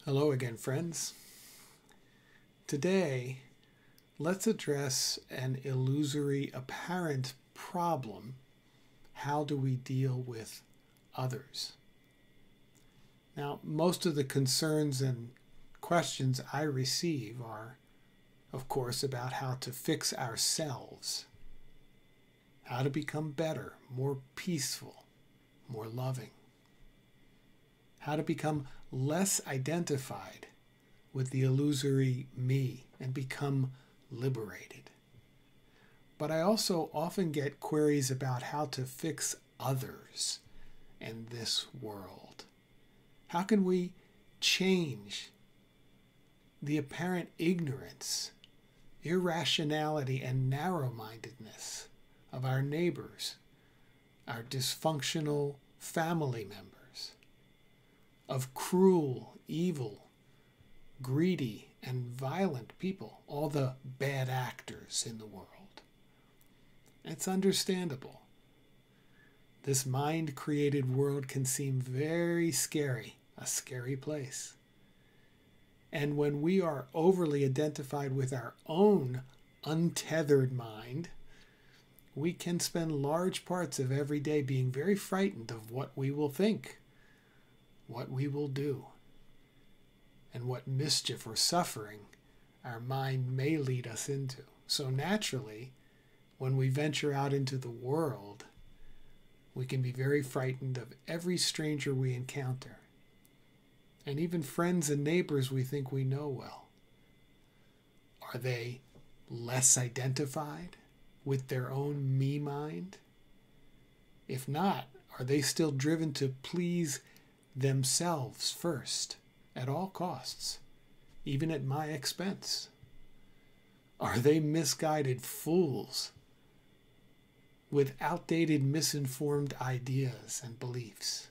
Hello again, friends. Today, let's address an illusory apparent problem. How do we deal with others? Now, most of the concerns and questions I receive are, of course, about how to fix ourselves, how to become better, more peaceful, more loving, how to become less identified with the illusory me and become liberated. But I also often get queries about how to fix others in this world. How can we change the apparent ignorance, irrationality, and narrow-mindedness of our neighbors, our dysfunctional family members, of cruel, evil, greedy, and violent people, all the bad actors in the world? It's understandable. This mind-created world can seem very scary, a scary place. And when we are overly identified with our own untethered mind, we can spend large parts of every day being very frightened of what we will think, what we will do, and what mischief or suffering our mind may lead us into. So naturally, when we venture out into the world, we can be very frightened of every stranger we encounter, and even friends and neighbors we think we know well. Are they less identified with their own me mind? If not, are they still driven to please themselves first, at all costs, even at my expense? Are they misguided fools with outdated, misinformed ideas and beliefs?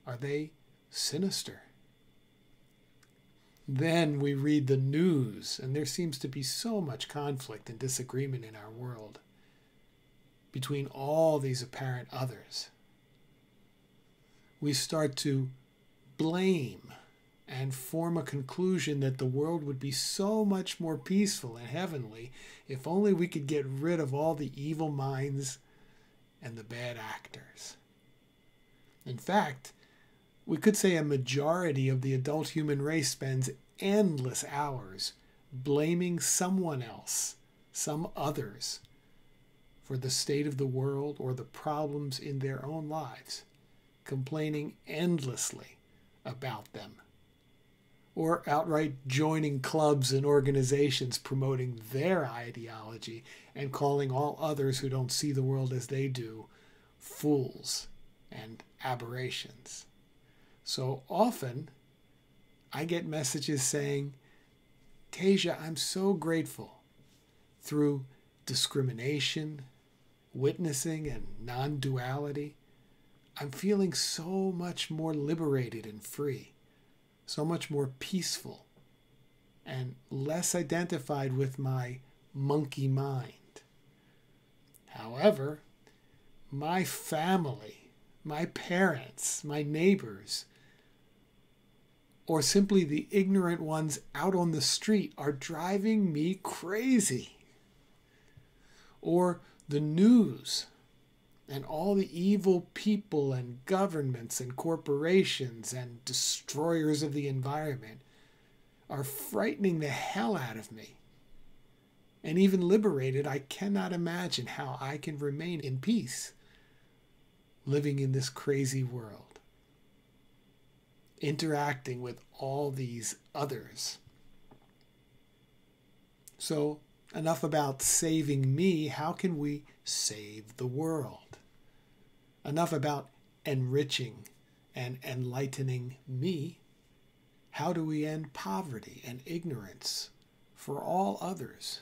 Are they sinister? Then we read the news, and there seems to be so much conflict and disagreement in our world between all these apparent others. We start to blame and form a conclusion that the world would be so much more peaceful and heavenly if only we could get rid of all the evil minds and the bad actors. In fact, we could say a majority of the adult human race spends endless hours blaming someone else, some others, for the state of the world or the problems in their own lives, complaining endlessly about them, or outright joining clubs and organizations promoting their ideology and calling all others who don't see the world as they do fools and aberrations. So often, I get messages saying, Tasia, I'm so grateful. Through discrimination, witnessing, and non-duality, I'm feeling so much more liberated and free, so much more peaceful, and less identified with my monkey mind. However, my family, my parents, my neighbors, or simply the ignorant ones out on the street are driving me crazy. Or the news and all the evil people and governments and corporations and destroyers of the environment are frightening the hell out of me. And even liberated, I cannot imagine how I can remain in peace living in this crazy world, interacting with all these others. So, enough about saving me. How can we save the world? Enough about enriching and enlightening me. How do we end poverty and ignorance for all others?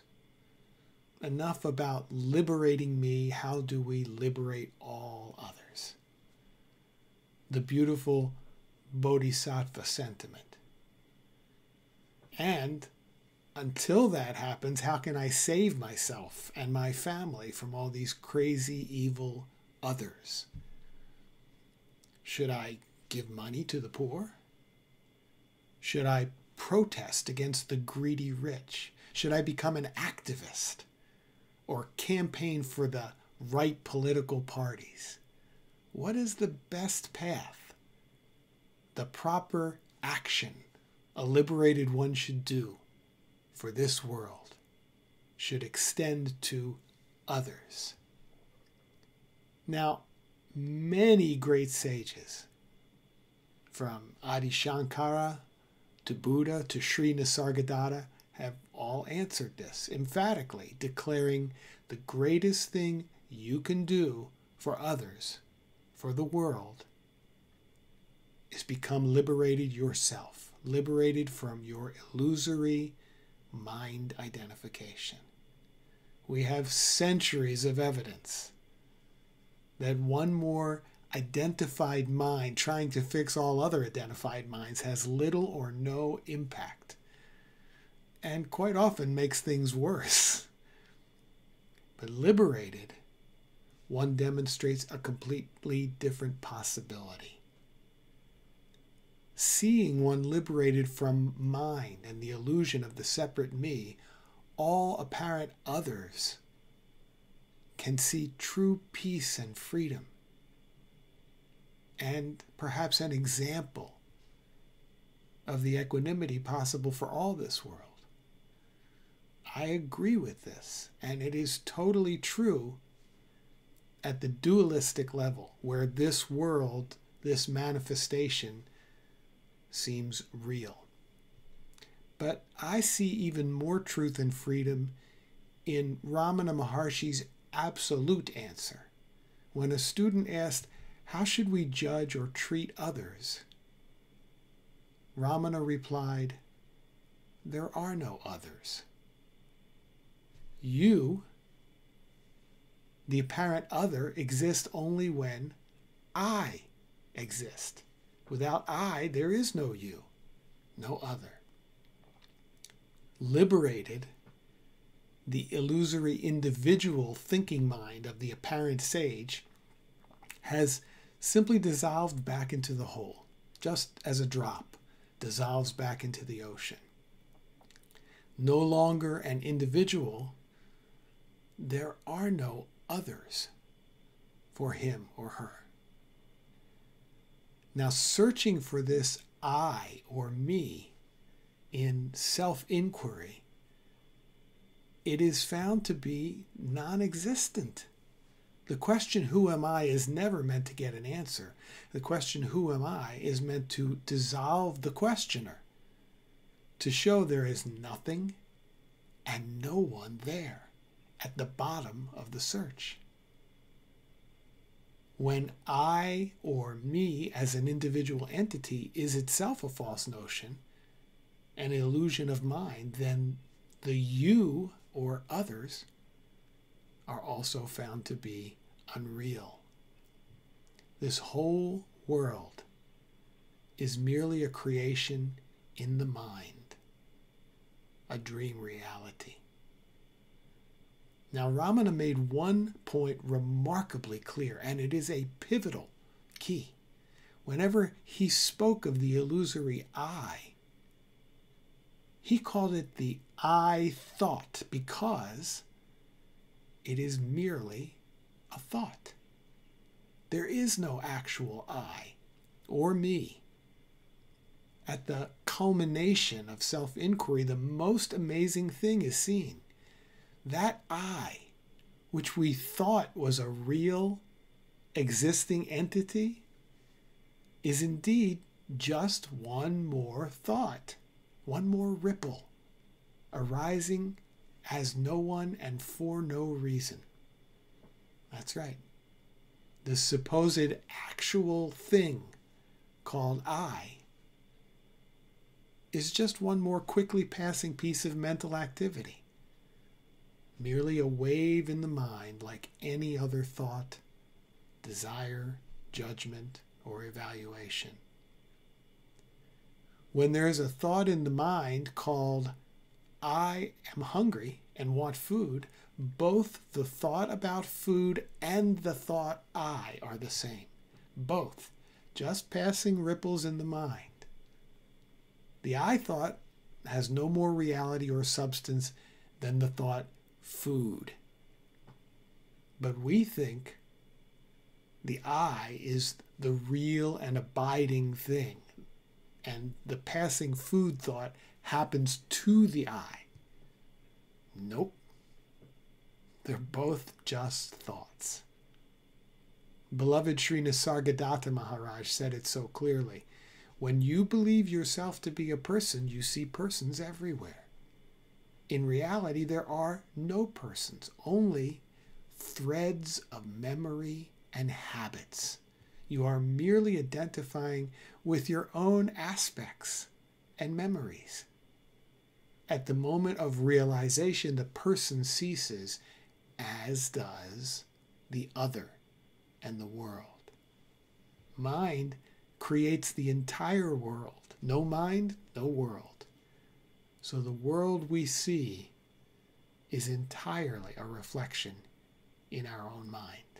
Enough about liberating me. How do we liberate all others? The beautiful Bodhisattva sentiment. And until that happens, how can I save myself and my family from all these crazy, evil others? Should I give money to the poor? Should I protest against the greedy rich? Should I become an activist or campaign for the right political parties? What is the best path? The proper action a liberated one should do for this world should extend to others. Now, many great sages, from Adi Shankara to Buddha to Sri Nisargadatta, have all answered this emphatically, declaring the greatest thing you can do for others, for the world, is become liberated yourself, liberated from your illusory mind identification. We have centuries of evidence that one more identified mind trying to fix all other identified minds has little or no impact, and quite often makes things worse. But liberated, one demonstrates a completely different possibility. Seeing one liberated from mind and the illusion of the separate me, all apparent others can see true peace and freedom, and perhaps an example of the equanimity possible for all this world. I agree with this, and it is totally true at the dualistic level, where this world, this manifestation, seems real. But I see even more truth and freedom in Ramana Maharshi's absolute answer. When a student asked, "How should we judge or treat others?" Ramana replied, "There are no others. You, the apparent other, exist only when I exist. Without I, there is no you, no other." Liberated, the illusory individual thinking mind of the apparent sage has simply dissolved back into the whole, just as a drop dissolves back into the ocean. No longer an individual, there are no others for him or her. Now, searching for this I or me in self-inquiry, it is found to be non-existent. The question, "Who am I?" is never meant to get an answer. The question, "Who am I?" is meant to dissolve the questioner, to show there is nothing and no one there at the bottom of the search. When I or me as an individual entity is itself a false notion, an illusion of mind, then the you or others are also found to be unreal. This whole world is merely a creation in the mind, a dream reality. Now, Ramana made one point remarkably clear, and it is a pivotal key. Whenever he spoke of the illusory I, he called it the I thought, because it is merely a thought. There is no actual I or me. At the culmination of self-inquiry, the most amazing thing is seen. That I, which we thought was a real, existing entity, is indeed just one more thought, one more ripple, arising as no one and for no reason. That's right. The supposed actual thing called I is just one more quickly passing piece of mental activity, merely a wave in the mind like any other thought, desire, judgment, or evaluation. When there is a thought in the mind called "I am hungry and want food," both the thought about food and the thought I are the same. Both, just passing ripples in the mind. The I thought has no more reality or substance than the thought food. But we think the I is the real and abiding thing, and the passing food thought happens to the I. Nope. They're both just thoughts. Beloved Sri Nisargadatta Maharaj said it so clearly. When you believe yourself to be a person, you see persons everywhere. In reality, there are no persons, only threads of memory and habits. You are merely identifying with your own aspects and memories. At the moment of realization, the person ceases, as does the other and the world. Mind creates the entire world. No mind, no world. So the world we see is entirely a reflection in our own mind.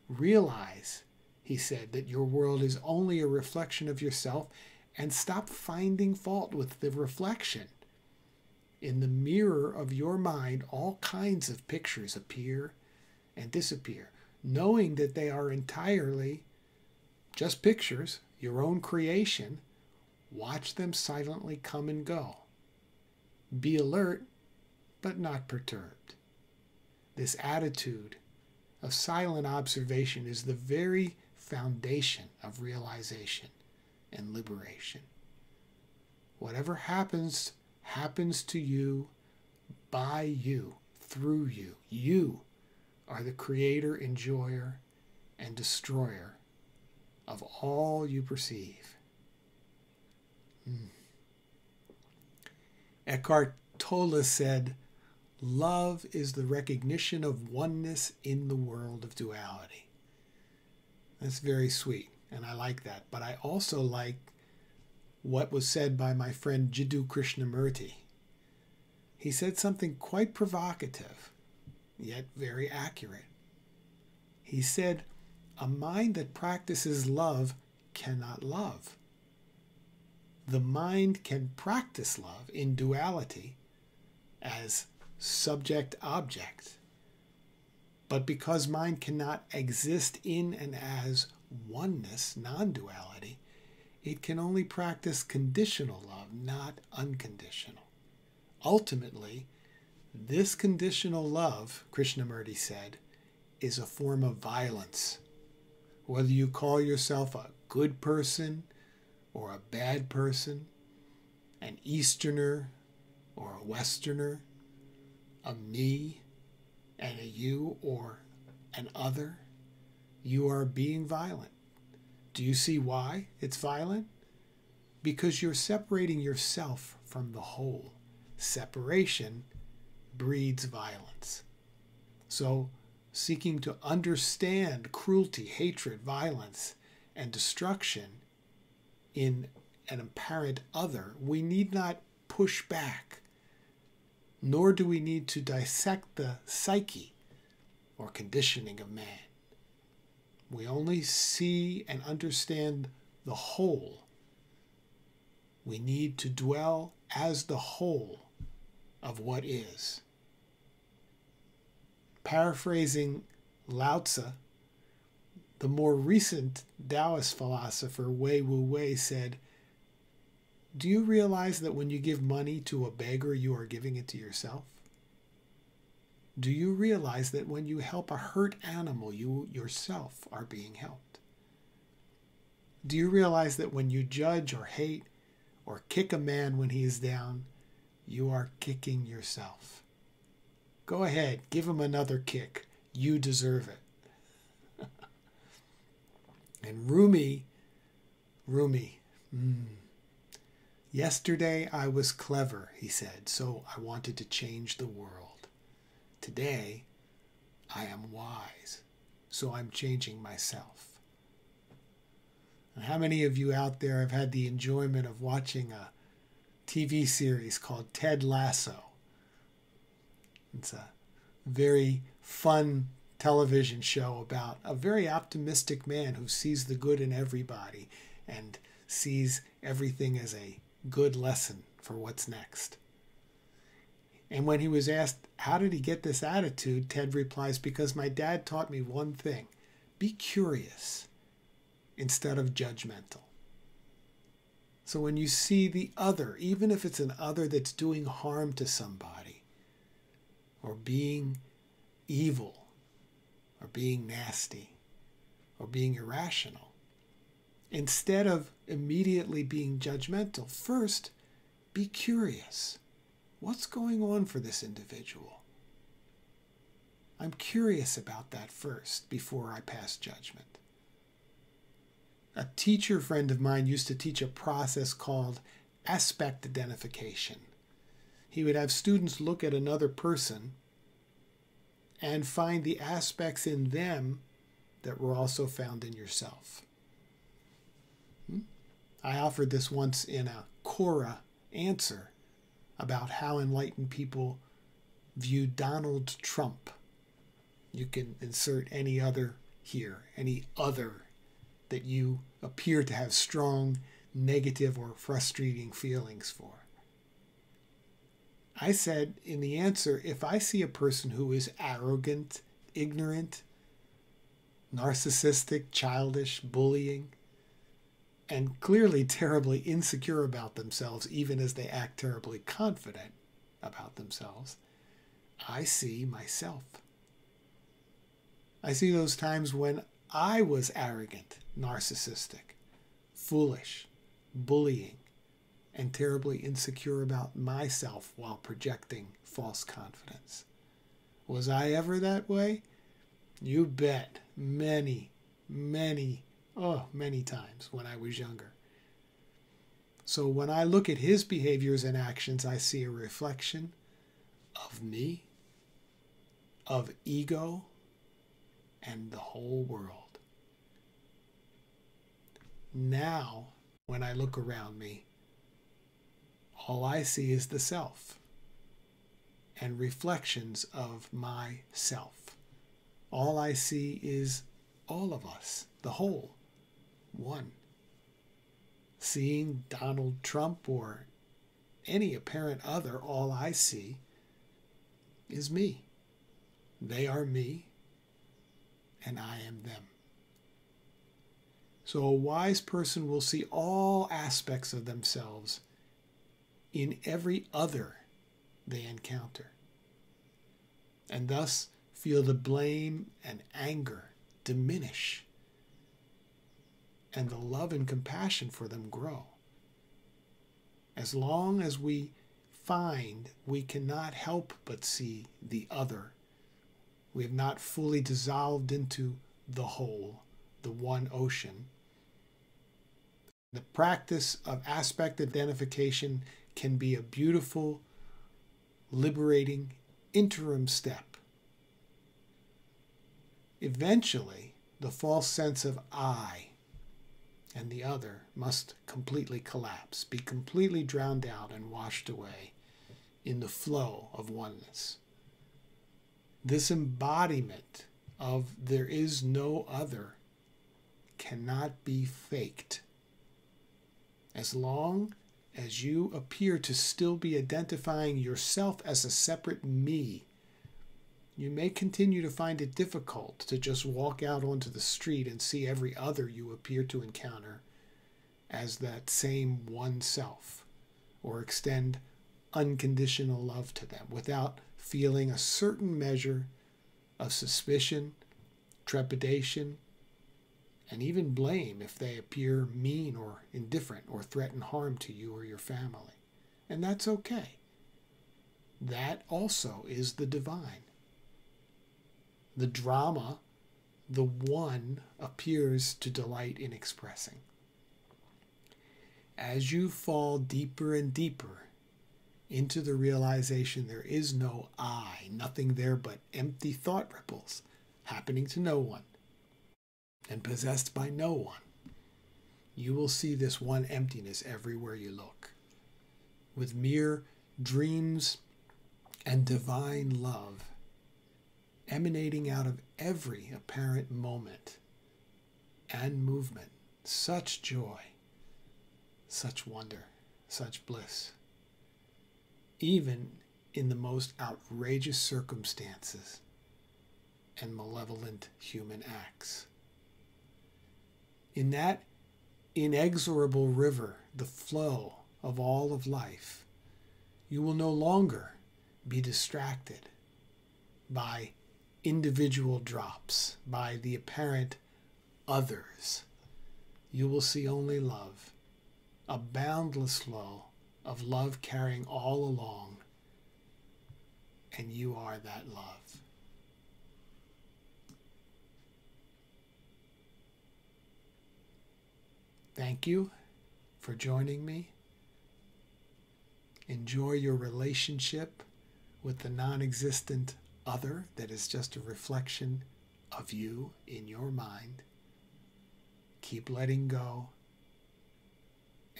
Realize, he said, that your world is only a reflection of yourself, and stop finding fault with the reflection. In the mirror of your mind, all kinds of pictures appear and disappear, knowing that they are entirely just pictures, your own creation. Watch them silently come and go. Be alert, but not perturbed. This attitude of silent observation is the very foundation of realization and liberation. Whatever happens, happens to you, by you, through you. You are the creator, enjoyer, and destroyer of all you perceive. Eckhart Tolle said, love is the recognition of oneness in the world of duality. That's very sweet, and I like that. But I also like what was said by my friend Jiddu Krishnamurti. He said something quite provocative, yet very accurate. He said, a mind that practices love cannot love. The mind can practice love in duality as subject-object. But because mind cannot exist in and as oneness, non-duality, it can only practice conditional love, not unconditional. Ultimately, this conditional love, Krishnamurti said, is a form of violence. Whether you call yourself a good person or a bad person, an Easterner or a Westerner, a me and a you or an other, you are being violent. Do you see why it's violent? Because you're separating yourself from the whole. Separation breeds violence. So, seeking to understand cruelty, hatred, violence, and destruction in an apparent other, we need not push back, nor do we need to dissect the psyche or conditioning of man. We only see and understand the whole. We need to dwell as the whole of what is. Paraphrasing Lao Tzu, the more recent Taoist philosopher Wei Wu Wei said, do you realize that when you give money to a beggar, you are giving it to yourself? Do you realize that when you help a hurt animal, you yourself are being helped? Do you realize that when you judge or hate or kick a man when he is down, you are kicking yourself? Go ahead, give him another kick. You deserve it. And Rumi, yesterday I was clever, he said, so I wanted to change the world. Today, I am wise, so I'm changing myself. And how many of you out there have had the enjoyment of watching a TV series called Ted Lasso? It's a very fun television show about a very optimistic man who sees the good in everybody and sees everything as a good lesson for what's next. And when he was asked, how did he get this attitude? Ted replies, because my dad taught me one thing: be curious instead of judgmental. So when you see the other, even if it's an other that's doing harm to somebody, or being evil, or being nasty, or being irrational, instead of immediately being judgmental, first be curious. What's going on for this individual? I'm curious about that first before I pass judgment. A teacher friend of mine used to teach a process called aspect identification. He would have students look at another person and find the aspects in them that were also found in yourself. I offered this once in a Quora answer about how enlightened people view Donald Trump. You can insert any other here, any other that you appear to have strong negative or frustrating feelings for. I said in the answer, if I see a person who is arrogant, ignorant, narcissistic, childish, bullying, and clearly terribly insecure about themselves, even as they act terribly confident about themselves, I see myself. I see those times when I was arrogant, narcissistic, foolish, bullying, and terribly insecure about myself while projecting false confidence. Was I ever that way? You bet. Many times when I was younger. So when I look at his behaviors and actions, I see a reflection of me, of ego, and the whole world. Now, when I look around me, all I see is the self and reflections of myself. All I see is all of us, the whole, one. Seeing Donald Trump or any apparent other, all I see is me. They are me, and I am them. So a wise person will see all aspects of themselves in every other they encounter, and thus feel the blame and anger diminish, and the love and compassion for them grow. As long as we find we cannot help but see the other, we have not fully dissolved into the whole, the one ocean. The practice of aspect identification can be a beautiful, liberating interim step. Eventually, the false sense of I and the other must completely collapse, be completely drowned out and washed away in the flow of oneness. This embodiment of there is no other cannot be faked. As long as you appear to still be identifying yourself as a separate me, you may continue to find it difficult to just walk out onto the street and see every other you appear to encounter as that same one self, or extend unconditional love to them without feeling a certain measure of suspicion, trepidation, and even blame if they appear mean or indifferent or threaten harm to you or your family. And that's okay. That also is the divine. The drama, the one appears to delight in expressing. As you fall deeper and deeper into the realization there is no I, nothing there but empty thought ripples happening to no one and possessed by no one, you will see this one emptiness everywhere you look, with mere dreams and divine love emanating out of every apparent moment and movement. Such joy, such wonder. such bliss, even in the most outrageous circumstances and malevolent human acts. In that inexorable river, the flow of all of life, you will no longer be distracted by individual drops, by the apparent others. You will see only love, a boundless flow of love carrying all along, and you are that love. Thank you for joining me. Enjoy your relationship with the non-existent other that is just a reflection of you in your mind. Keep letting go,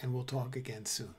and we'll talk again soon.